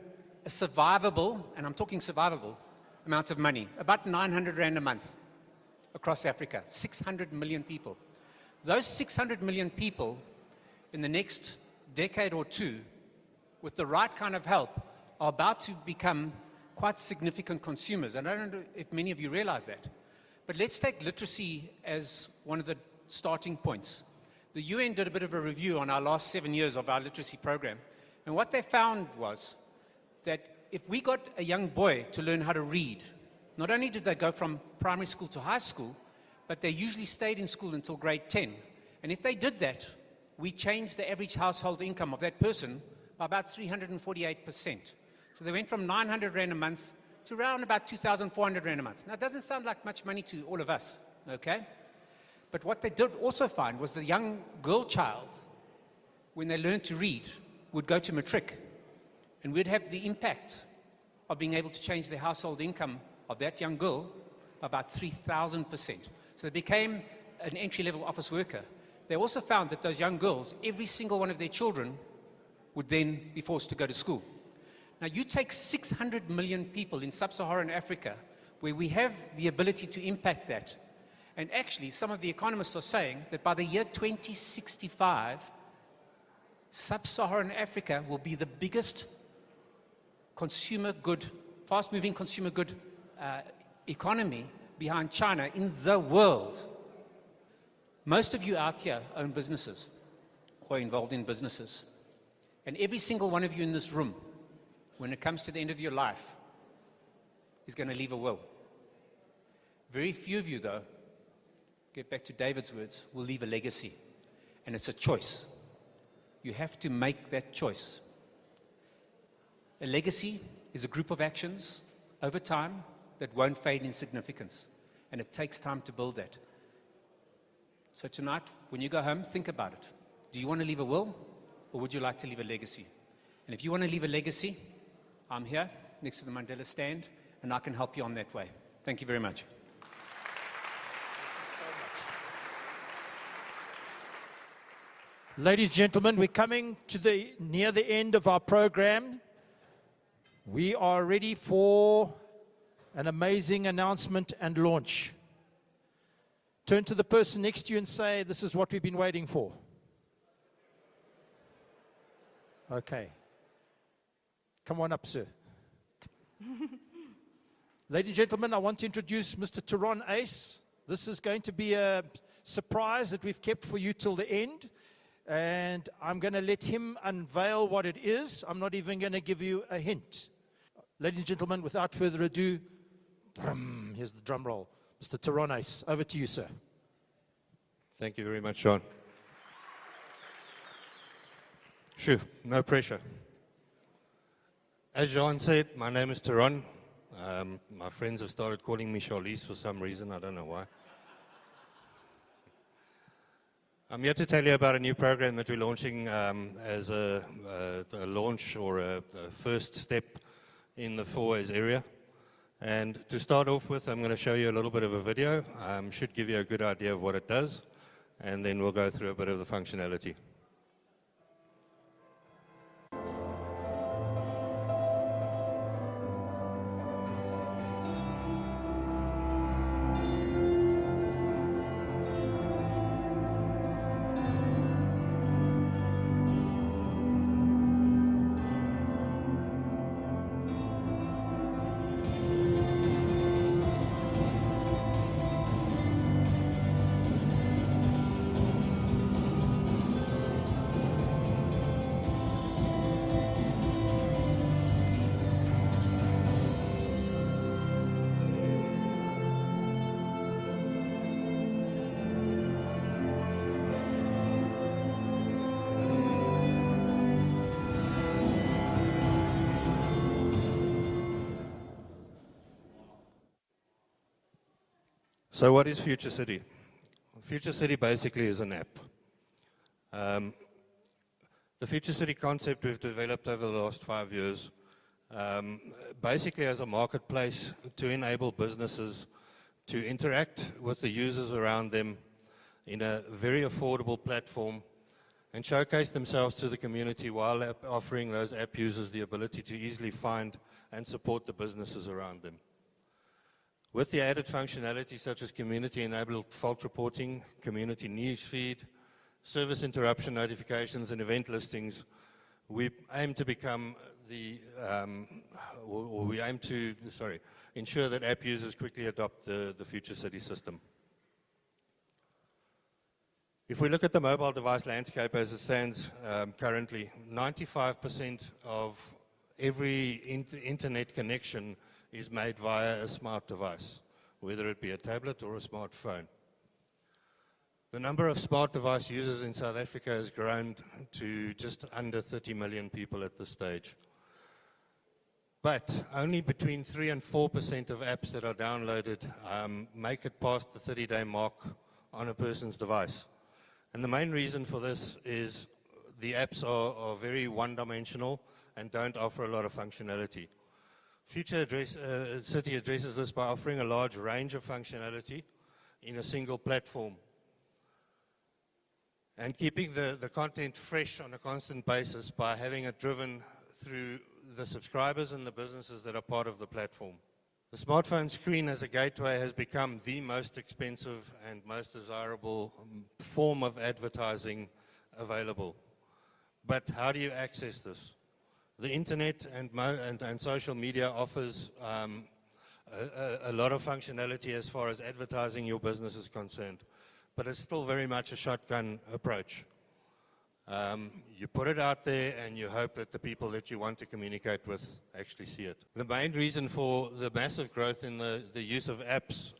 Speaker 10: a survivable, and I'm talking survivable, amount of money, about 900 Rand a month across Africa, 600 million people. Those 600 million people in the next decade or two, with the right kind of help, are about to become quite significant consumers. And I don't know if many of you realize that. But let's take literacy as one of the starting points. The UN did a bit of a review on our last 7 years of our literacy program. And what they found was that if we got a young boy to learn how to read, not only did they go from primary school to high school, but they usually stayed in school until grade 10. And if they did that, we changed the average household income of that person by about 348%. So they went from 900 Rand a month to around about 2,400 Rand a month. Now, it doesn't sound like much money to all of us, okay? But what they did also find was the young girl child, when they learned to read, would go to matric, and we'd have the impact of being able to change the household income of that young girl by about 3,000%. So they became an entry-level office worker. They also found that those young girls, every single one of their children, would then be forced to go to school. Now, you take 600 million people in sub-Saharan Africa, where we have the ability to impact that. And actually, some of the economists are saying that by the year 2065, sub-Saharan Africa will be the biggest consumer good, fast-moving consumer good economy behind China in the world. Most of you out here own businesses or are involved in businesses. And every single one of you in this room, when it comes to the end of your life, is going to leave a will. Very few of you, though, get back to David's words, will leave a legacy. And it's a choice. You have to make that choice. A legacy is a group of actions over time that won't fade in significance. And it takes time to build that. So tonight, when you go home, think about it. Do you want to leave a will, or would you like to leave a legacy? And if you want to leave a legacy, I'm here next to the Mandela stand, and I can help you on that way. Thank you very much.
Speaker 2: Ladies and gentlemen, we're coming to near the end of our program. We are ready for an amazing announcement and launch. Turn to the person next to you and say, this is what we've been waiting for. Okay. Come on up, sir. Ladies and gentlemen, I want to introduce Mr. Turon Ace. This is going to be a surprise that we've kept for you till the end. And I'm going to let him unveil what it is. I'm not even going to give you a hint. Ladies and gentlemen, without further ado, here's the drum roll. Mr. Turon Ace, over to you, sir.
Speaker 11: Thank you very much, Sean. Shoo, no pressure. As Jean said, my name is Turon. My friends have started calling me Charlize for some reason, I don't know why. I'm here to tell you about a new program that we're launching as a launch or a first step in the Fourways area. And to start off with, I'm going to show you a little bit of a video. Should give you a good idea of what it does, and then we'll go through a bit of the functionality. So what is Future City? Future City basically is an app. The Future City concept we've developed over the last 5 years, basically as a marketplace to enable businesses to interact with the users around them in a very affordable platform and showcase themselves to the community while offering those app users the ability to easily find and support the businesses around them. With the added functionality such as community-enabled fault reporting, community news feed, service interruption notifications, and event listings, we aim to become ensure that app users quickly adopt the Future City system. If we look at the mobile device landscape as it stands currently, 95% of every internet connection is made via a smart device, whether it be a tablet or a smartphone. The number of smart device users in South Africa has grown to just under 30 million people at this stage. But only between 3 and 4% of apps that are downloaded make it past the 30-day mark on a person's device. And the main reason for this is the apps are very one-dimensional and don't offer a lot of functionality. Future City addresses this by offering a large range of functionality in a single platform and keeping the content fresh on a constant basis by having it driven through the subscribers and the businesses that are part of the platform. The smartphone screen as a gateway has become the most expensive and most desirable form of advertising available. But how do you access this? The internet and social media offers a lot of functionality as far as advertising your business is concerned, but it's still very much a shotgun approach. You put it out there and you hope that the people that you want to communicate with actually see it. The main reason for the massive growth in the use of apps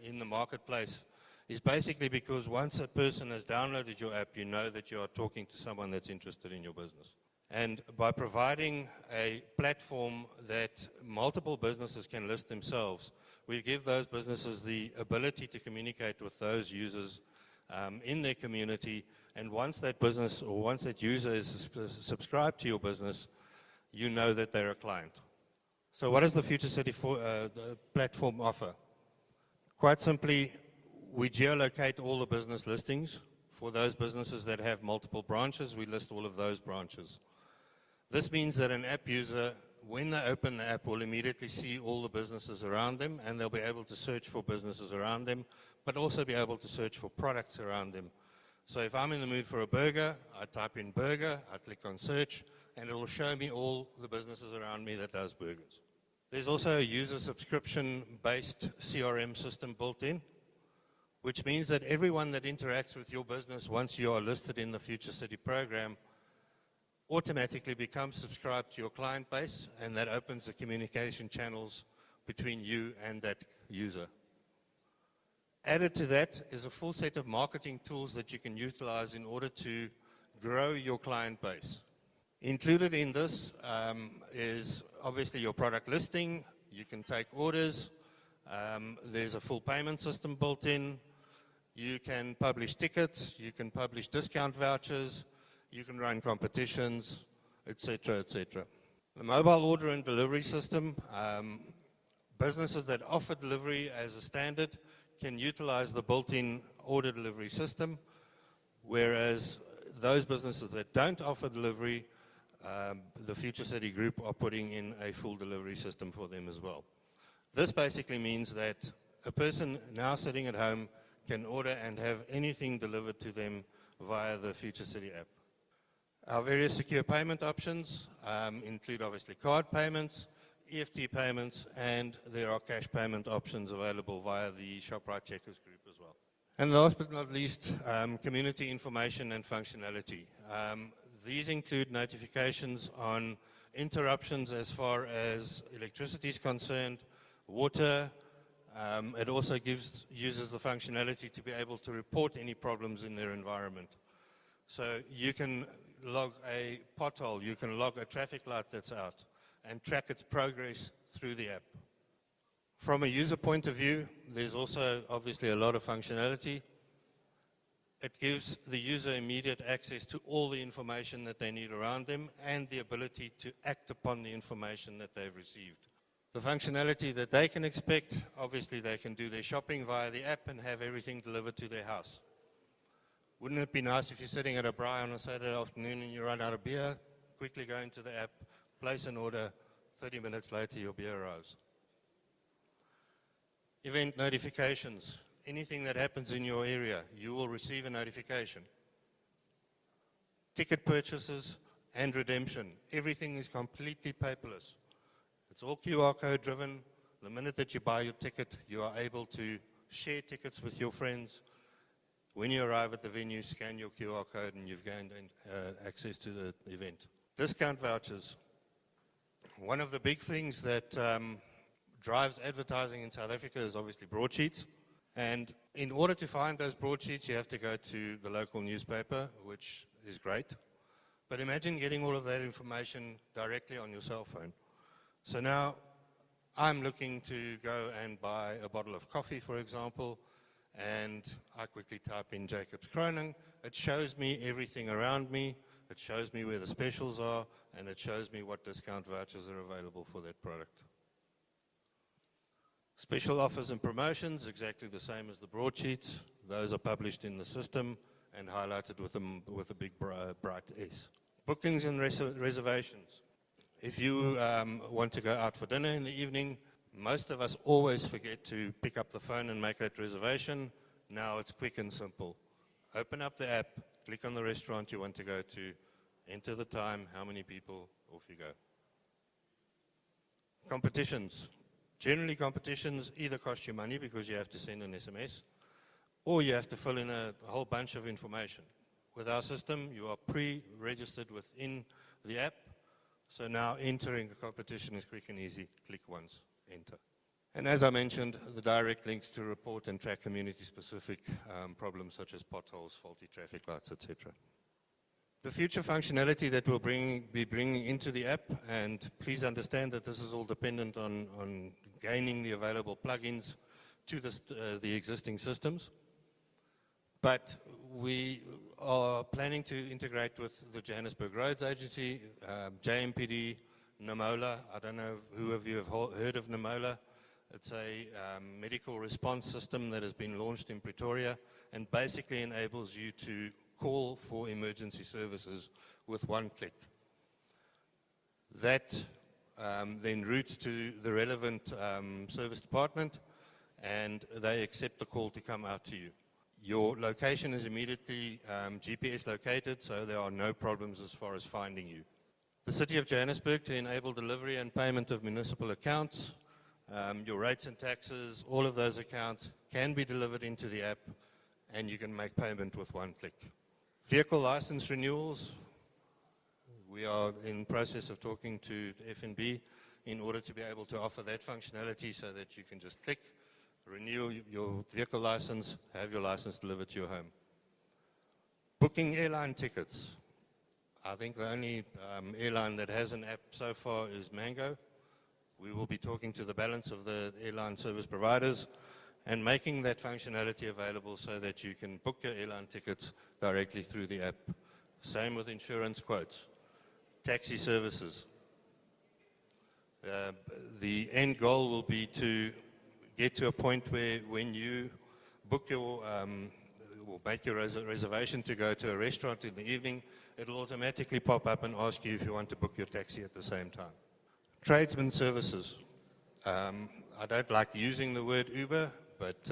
Speaker 11: in the marketplace is basically because once a person has downloaded your app, you know that you are talking to someone that's interested in your business. And by providing a platform that multiple businesses can list themselves, we give those businesses the ability to communicate with those users in their community. And once that business or once that user is subscribed to your business, you know that they're a client. So what does the Future City the platform offer? Quite simply, we geolocate all the business listings. For those businesses that have multiple branches, we list all of those branches. This means that an app user, when they open the app, will immediately see all the businesses around them, and they'll be able to search for businesses around them, but also be able to search for products around them. So if I'm in the mood for a burger, I type in burger, I click on search, and it will show me all the businesses around me that does burgers. There's also a user subscription-based CRM system built in, which means that everyone that interacts with your business once you are listed in the Future City program automatically becomes subscribed to your client base, and that opens the communication channels between you and that user. Added to that is a full set of marketing tools that you can utilize in order to grow your client base. Included in this is obviously your product listing. You can take orders. There's a full payment system built in. You can publish tickets. You can publish discount vouchers. You can run competitions, etc., etc. The mobile order and delivery system, businesses that offer delivery as a standard can utilize the built-in order delivery system, whereas those businesses that don't offer delivery, the Future City Group are putting in a full delivery system for them as well. This basically means that a person now sitting at home can order and have anything delivered to them via the Future City app. Our various secure payment options include obviously card payments, EFT payments, and there are cash payment options available via the ShopRite Checkers group as well. And last but not least, community information and functionality. These include notifications on interruptions as far as electricity is concerned, water. It also gives users the functionality to be able to report any problems in their environment. So you can log a pothole, you can log a traffic light that's out, and track its progress through the app. From a user point of view, there's also obviously a lot of functionality. It gives the user immediate access to all the information that they need around them and the ability to act upon the information that they've received. The functionality that they can expect, obviously they can do their shopping via the app and have everything delivered to their house. Wouldn't it be nice if you're sitting at a braai on a Saturday afternoon and you run out of beer, quickly go into the app, place an order, 30 minutes later your beer arrives. Event notifications. Anything that happens in your area, you will receive a notification. Ticket purchases and redemption. Everything is completely paperless. It's all QR code driven. The minute that you buy your ticket, you are able to share tickets with your friends. When you arrive at the venue, scan your QR code and you've gained access to the event. Discount vouchers. One of the big things that drives advertising in South Africa is obviously broadsheets. And in order to find those broadsheets, you have to go to the local newspaper, which is great. But imagine getting all of that information directly on your cell phone. So now I'm looking to go and buy a bottle of coffee, for example, and I quickly type in Jacob's Kroning. It shows me everything around me. It shows me where the specials are, and it shows me what discount vouchers are available for that product. Special offers and promotions, exactly the same as the broadsheets. Those are published in the system and highlighted with a big bright S. Bookings and reservations. If you want to go out for dinner in the evening, most of us always forget to pick up the phone and make that reservation. Now it's quick and simple. Open up the app, click on the restaurant you want to go to, enter the time, how many people, off you go. Competitions. Generally, competitions either cost you money because you have to send an SMS, or you have to fill in a whole bunch of information. With our system, you are pre-registered within the app, so now entering a competition is quick and easy. Click once, enter. And as I mentioned, the direct links to report and track community-specific problems such as potholes, faulty traffic lights, etc. The future functionality that we'll be bringing into the app, and please understand that this is all dependent on gaining the available plugins to the existing systems. But we are planning to integrate with the Johannesburg Roads Agency, JMPD, Namola. I don't know who of you have heard of Namola. It's a medical response system that has been launched in Pretoria and basically enables you to call for emergency services with one click. That then routes to the relevant service department, and they accept the call to come out to you. Your location is immediately GPS located, so there are no problems as far as finding you. The City of Johannesburg to enable delivery and payment of municipal accounts, your rates and taxes, all of those accounts can be delivered into the app, and you can make payment with one click. Vehicle license renewals, we are in process of talking to FNB in order to be able to offer that functionality so that you can just click, renew your vehicle license, have your license delivered to your home. Booking airline tickets. I think the only airline that has an app so far is Mango. We will be talking to the balance of the airline service providers and making that functionality available so that you can book your airline tickets directly through the app. Same with insurance quotes, taxi services. The end goal will be to get to a point where when you book your, or make your reservation to go to a restaurant in the evening, it'll automatically pop up and ask you if you want to book your taxi at the same time. Tradesman services. I don't like using the word Uber, but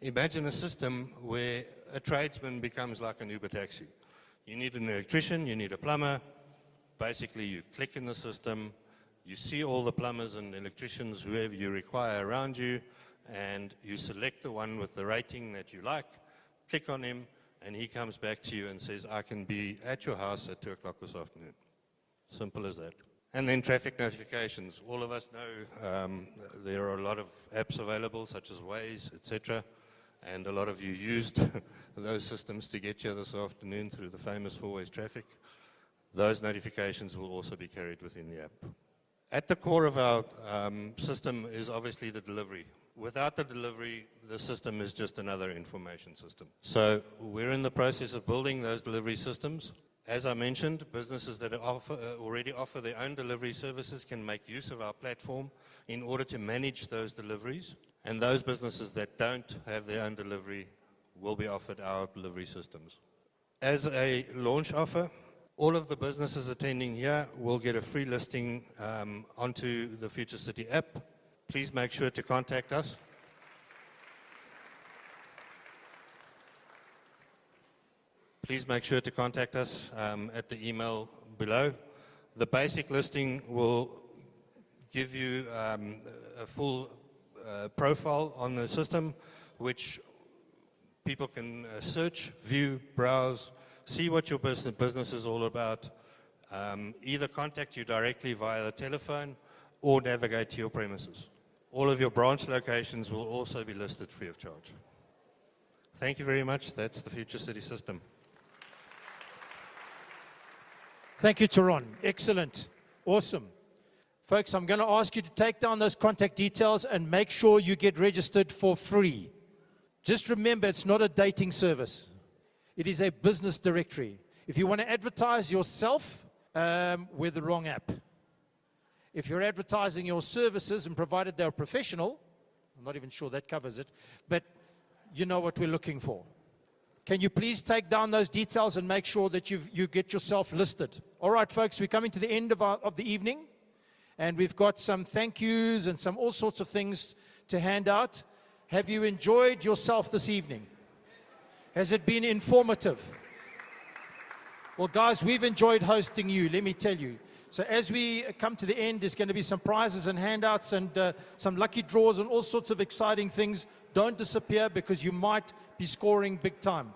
Speaker 11: imagine a system where a tradesman becomes like an Uber taxi. You need an electrician, you need a plumber. Basically, you click in the system, you see all the plumbers and electricians, whoever you require around you, and you select the one with the rating that you like, click on him, and he comes back to you and says, I can be at your house at 2 o'clock this afternoon. Simple as that. And then traffic notifications. All of us know there are a lot of apps available, such as Waze, etc. And a lot of you used those systems to get here this afternoon through the famous Fourways traffic. Those notifications will also be carried within the app. At the core of our system is obviously the delivery. Without the delivery, the system is just another information system. So we're in the process of building those delivery systems. As I mentioned, businesses that already offer their own delivery services can make use of our platform in order to manage those deliveries. And those businesses that don't have their own delivery will be offered our delivery systems. As a launch offer, all of the businesses attending here will get a free listing onto the Future City app. Please make sure to contact us. Please make sure to contact us at the email below. The basic listing will give you a full profile on the system, which people can search, view, browse, see what your business is all about, either contact you directly via the telephone or navigate to your premises. All of your branch locations will also be listed free of charge. Thank you very much. That's the Future City system.
Speaker 2: Thank you, Taron. Excellent. Awesome. Folks, I'm going to ask you to take down those contact details and make sure you get registered for free. Just remember, it's not a dating service. It is a business directory. If you want to advertise yourself, we're the wrong app. If you're advertising your services, and provided they're professional, I'm not even sure that covers it, but you know what we're looking for. Can you please take down those details and make sure that you get yourself listed? All right, folks, we're coming to the end of the evening, and we've got some thank yous and some all sorts of things to hand out. Have you enjoyed yourself this evening? Has it been informative? Well, guys, we've enjoyed hosting you, let me tell you. So as we come to the end, there's going to be some prizes and handouts and some lucky draws and all sorts of exciting things. Don't disappear because you might be scoring big time.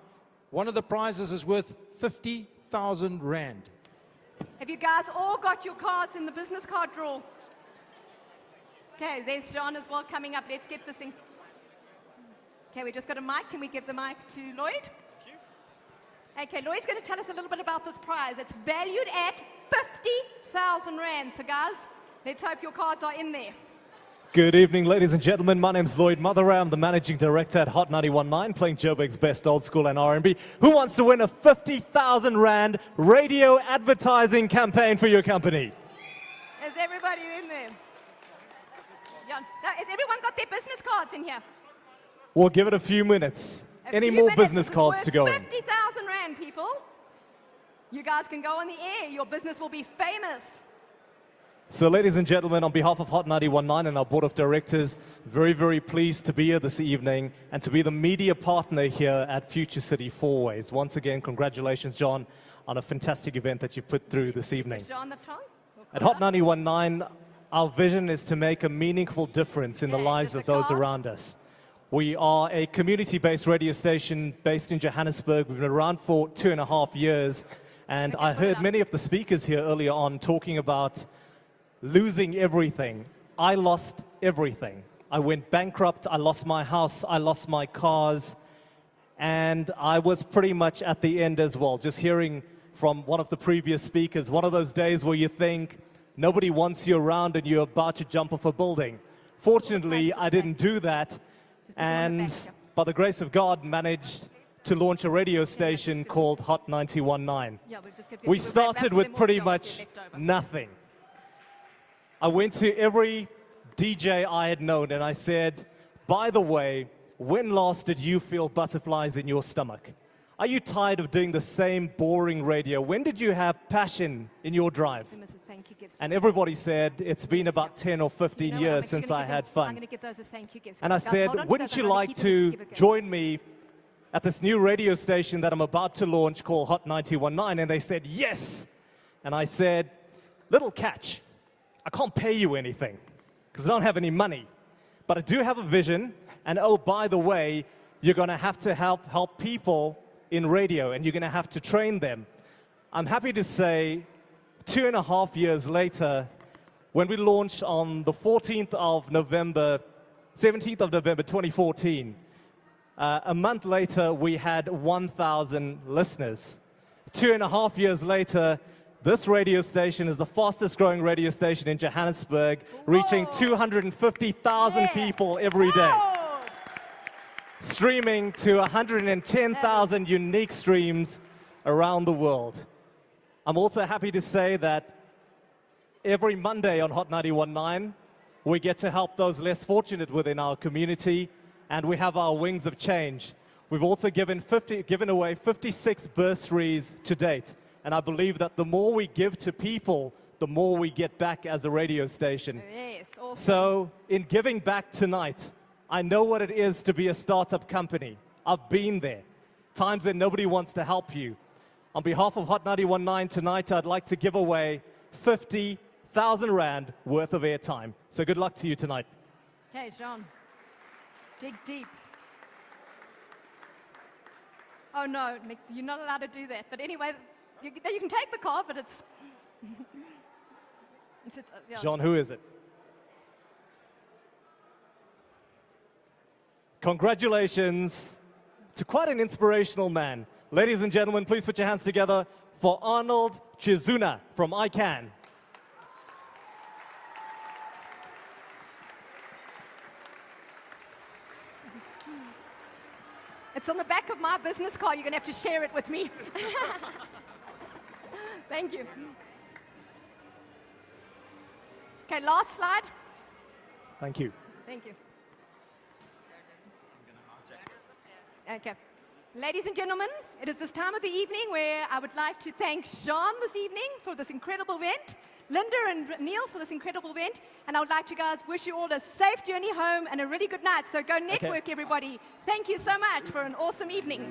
Speaker 2: One of the prizes is worth 50,000 Rand.
Speaker 7: Have you guys all got your cards in the business card drawer? Okay, there's John as well coming up. Let's get this thing. Okay, we just got a mic. Can we give the mic to Lloyd? Thank you. Okay, Lloyd's going to tell us a little bit about this prize. It's valued at 50,000 Rand. So guys, let's hope your cards are in there.
Speaker 12: Good evening, ladies and gentlemen. My name's Lloyd Motheray. I'm the Managing Director at Hot 91.9, playing Joburg's best old school and R&B. Who wants to win a 50,000 Rand radio advertising campaign for your company?
Speaker 7: Is everybody in there? Yeah. Now, has everyone got their business cards in here?
Speaker 12: We'll give it a few minutes. Any
Speaker 7: few
Speaker 12: more
Speaker 7: minutes.
Speaker 12: business
Speaker 7: This is
Speaker 12: cards
Speaker 7: worth
Speaker 12: to go in?
Speaker 7: 50,000 Rand, people. You guys can go on the air. Your business will be famous.
Speaker 12: So, ladies and gentlemen, on behalf of Hot 91.9 and our board of directors, very, very pleased to be here this evening and to be the media partner here at Future City Fourways. Once again, congratulations, John, on a fantastic event that you put through this evening.
Speaker 7: John the tongue.
Speaker 12: At Hot 91.9, our vision is to make a meaningful difference in the lives of those around us. We are a community-based radio station based in Johannesburg. We've been around for 2.5 years, and I heard many of the speakers here earlier on talking about losing everything. I lost everything. I went bankrupt, I lost my house, I lost my cars, and I was pretty much at the end as well. Just hearing from one of the previous speakers, one of those days where you think nobody wants you around and you're about to jump off a building. Fortunately, I didn't do that, and by the grace of God, managed to launch a radio station called Hot 91.9. We started with pretty much nothing. I went to every DJ I had known and I said, by the way, when last did you feel butterflies in your stomach? Are you tired of doing the same boring radio? When did you have passion in your drive? And everybody said, it's been about 10 or 15 years since I had fun. And I said, wouldn't you like to join me at this new radio station that I'm about to launch called Hot 91.9? And they said, yes. And I said, little catch. I can't pay you anything because I don't have any money, but I do have a vision. And oh, by the way, you're going to have to help people in radio, and you're going to have to train them. I'm happy to say 2.5 years later, when we launched on the 17th of November 2014, a month later, we had 1,000 listeners. 2.5 years later, This radio station is the fastest growing radio station in Johannesburg, reaching 250,000 people every day. Streaming to 110,000 unique streams around the world. I'm also happy to say that every Monday on Hot 91.9, we get to help those less fortunate within our community, and we have our Wings of Change. We've also given away 56 bursaries to date, and I believe that the more we give to people, the more we get back as a radio station.
Speaker 7: Yes, awesome.
Speaker 12: So, in giving back tonight, I know what it is to be a startup company. I've been there. Times when nobody wants to help you. On behalf of Hot 91.9 tonight, I'd like to give away 50,000 Rand worth of airtime. So good luck to you tonight.
Speaker 7: Okay, John. Dig deep. Oh no, Nick, you're not allowed to do that. But anyway, you can take the card, but it's... yeah.
Speaker 12: John, who is it? Congratulations to quite an inspirational man. Ladies and gentlemen, please put your hands together for Arnold Chizuna from ICANN.
Speaker 7: It's on the back of my business card. You're going to have to share it with me. Thank you. Okay, last slide.
Speaker 12: Thank you.
Speaker 7: Thank you. Okay. Ladies and gentlemen, it is this time of the evening where I would like to thank Jean this evening for this incredible event, Linda and Neil for this incredible event, and I would like to guys wish you all a safe journey home and a really good night. So go network, everybody. Thank you so much for an awesome evening.